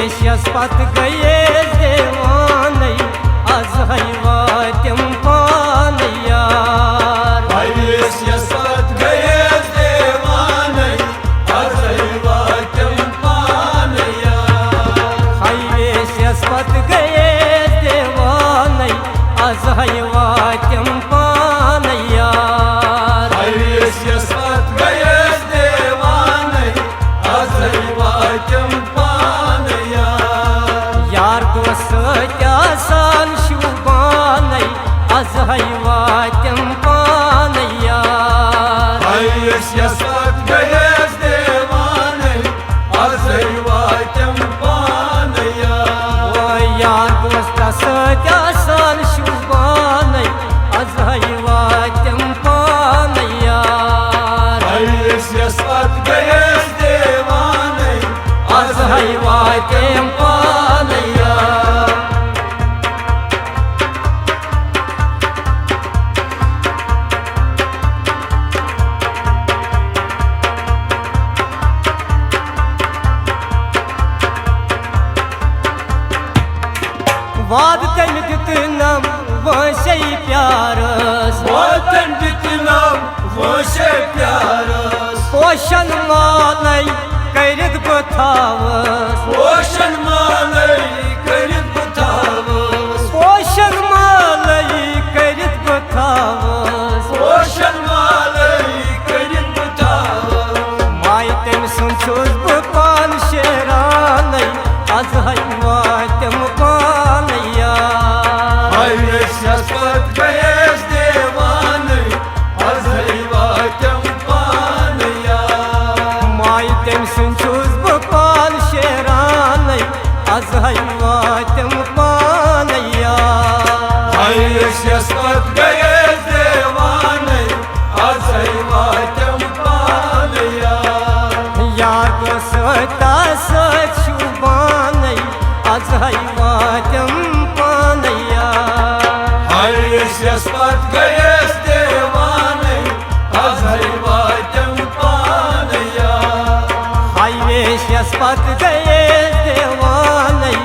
वेशस पत गए देवानै आज हैवा तम पान यार। वेशस पत गए देवानै आज हैवा तम पान यार। वेशस पत गए देवानै आज हैवा तम पान यार। वेशस पत गए देवानै आज हैवा तम पान यार। यार दोस्त क्या सान शुबानै आज हैवा तम पान यार। वेशस पत गए देवानै आज हैवा तम पान यार। यार दोस्त क्या सान शुबानै आज हैवा तम पान यार। वेशस पत गए देवानै आज हैवा तम पान यार। वाद तम दितनम वशे प्यारस वतन दितनम वशे प्यारस। पोषण मालै करित बथावस पोषण मालै करित बथावस। पोषण मालै करित बथावस। पोषण मालै करित बथावस। माय तम सुनछुस बह पान शेरानै आज हैवा तम पान यार। वेशस पत गए देवानै आज हैवा तम पान यार। माय तम सुनछुस बह पान शेरानै आज हैवा तम पान यार। वेशस पत गए देवानै आज हैवा तम पान यार। यार दोस्ता सच शुबानै आज हैवा तम पान यार। वेशस पत गए देवानै आज हैवा तम पान यार। वेशस पत गए देवानै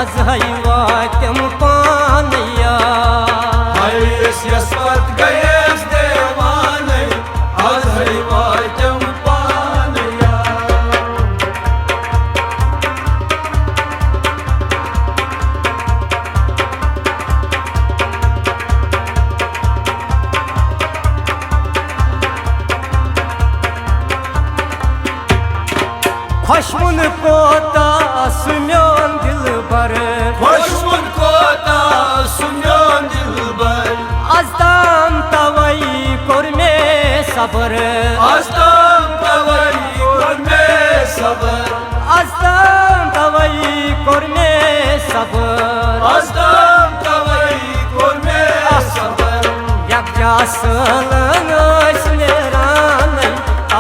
आज हैवा तम पान यार। वेशस पत गए देवानै आज हैवा तम पान यार। खुशमुन कोता सुम्योन दिलबर खुशमुन कोता सुम्योन दिलबर। आज ताम तवै कोर में सबर। आज ताम तवै कोर में सबर। आज ताम तवै कोर में सबर। आज ताम तवै कोर में सबर। यकजा सलन स्नेरानै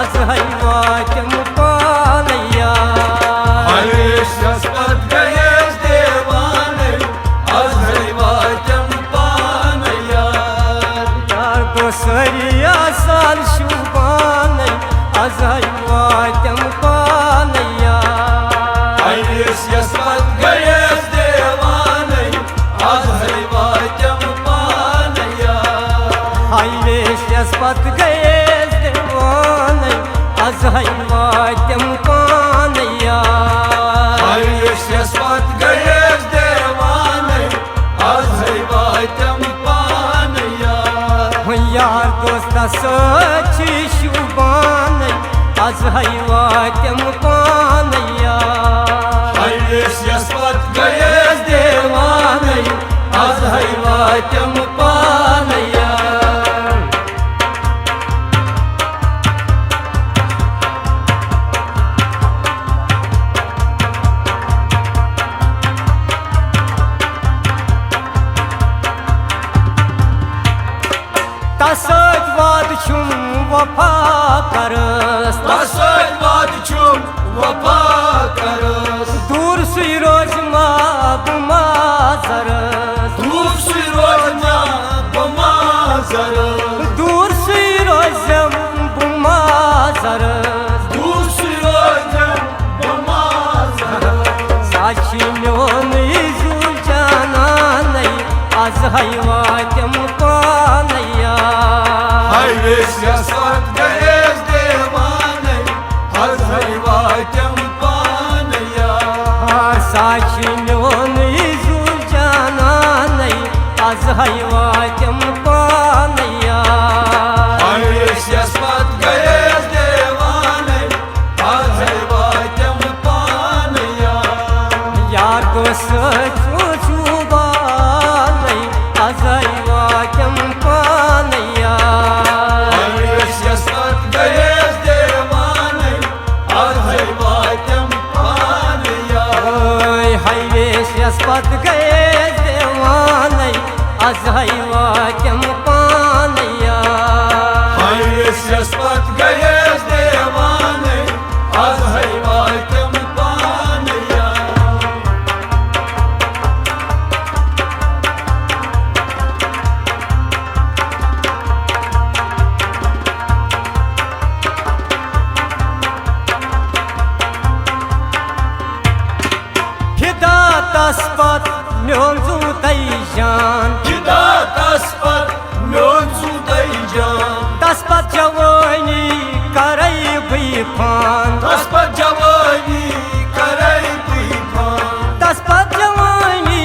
आज हैवा तम पान यार। वेशस पत गए देवानै आज हैवा तम पान यार। यार दोसरिया साल शुबानै आज हैवा तम पान यार। वेशस पत गए देवानै आज हैवा तम पान यार। वेशस पत गए देवानै आज हैवा तम पान यार। वेशस पत गए देवानै आज हैवा तम पान यार। यार दोस्ता सच शुबानै आज हैवा तम पान यार। वेशस पत गए देवानै आज हैवा तम पान यार। तसद वाद छुम वफा करस तसद वाद छुम वफा करस। दूर सुई रोज मा बुमाजरस। दूर सुई रोज मा बुमाजरस। दूर सुई रोज बुमाजरस। दूर सुई रोज बुमाजरस। साची म्योन जुल जानान आज हयवातम पानया हायवे सियासत गएस देवाने आज हयवातम पानया साची म्योन जुल जानान आज हयवातम पानया हायवे सियासत गएस देवाने आज हयवातम पानया यार दोस्त चुचुबान आज हयवातम पानया हायवे सियासत गएस देवाने आज हयवातम पानया हायवे सियासत गए देवान आज हयवातम पानया हायवे सियासत गएस देवाने आज हयवातम पानया हिदा तस्पत म्योन जुतई जान Gida taspat myon zuday can तस्पत जवानी करई बिफान Taspat javani karay bifan तस्पत जवानी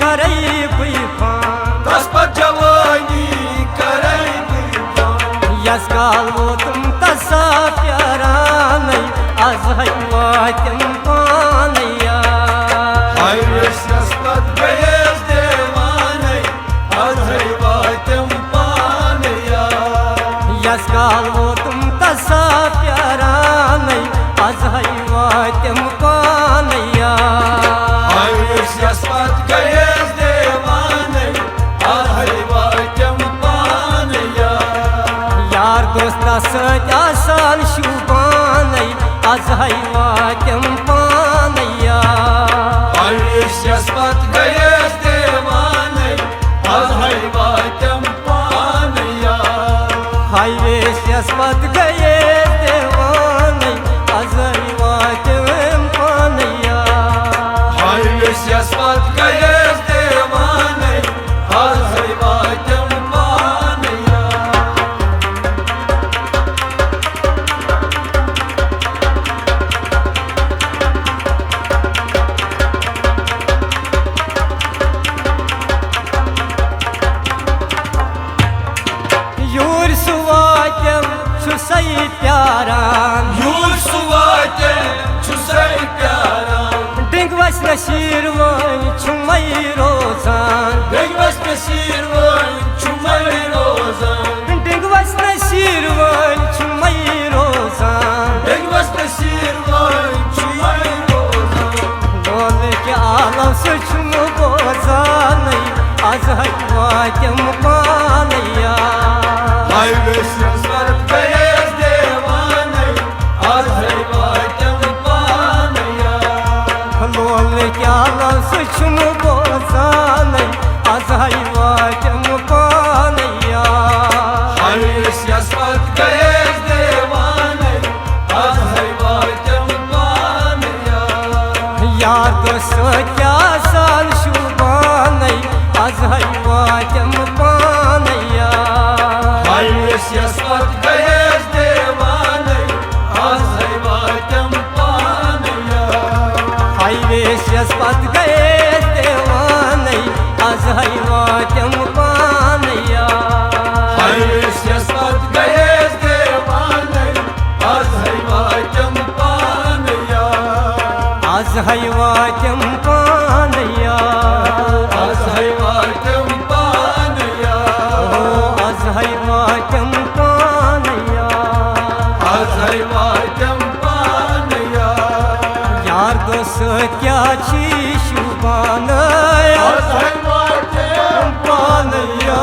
करई बिफान Taspat javani karay bifan yes गाल वो तुम तसा प्यारान आज हयवातम पानया Hayre siyaspat gayez devane Az hayvatem paneya yes गाल वो तुम तसा प्यारान आज हयवातम पानया Hayre siyaspat gayez devane Az hayvatem paneya यार दोस्त सच आसान शुबान आज हयवातम पानया Hayre siyaspat gayez devane Az hayvatem paneya हायवे सियासत गए देवान आज हयवातम पानया Hayre siyaspat gayez devane Az hayvatem paneya यूर सुवातम छुसई प्यारान Yur suvatem çüsey pyaran डिंगवस नशीरवन छुमई रोजान Begves pesirvan çumay rozan डिंगवस नशीरवन छुमई रोजान Begves pesirvan çumay rozan बोल के आलम से छुम बोजान आज हयवातम पानया Hayve siyasat gayez devane Az hayvatem paneya बोल के आलम से छुम बोजान आज हयवातम पानया Hayve siyasat gayez devane Az hayvatem paneya यार दोस्त क्या सान शुबान आज हयवातम पानया Hayve siyasat gayez devane Az hayvatem paneya हायवे सियासत गए देवान आज हयवातम पानया Hayve siyasat gayez devane Az hayvatem paneya आज हयवातम पानया Az hayvatem paneya आज हयवातम पानया Az hayvatem paneya यार दोस्त क्या छी शुबान Az hayvatem पानया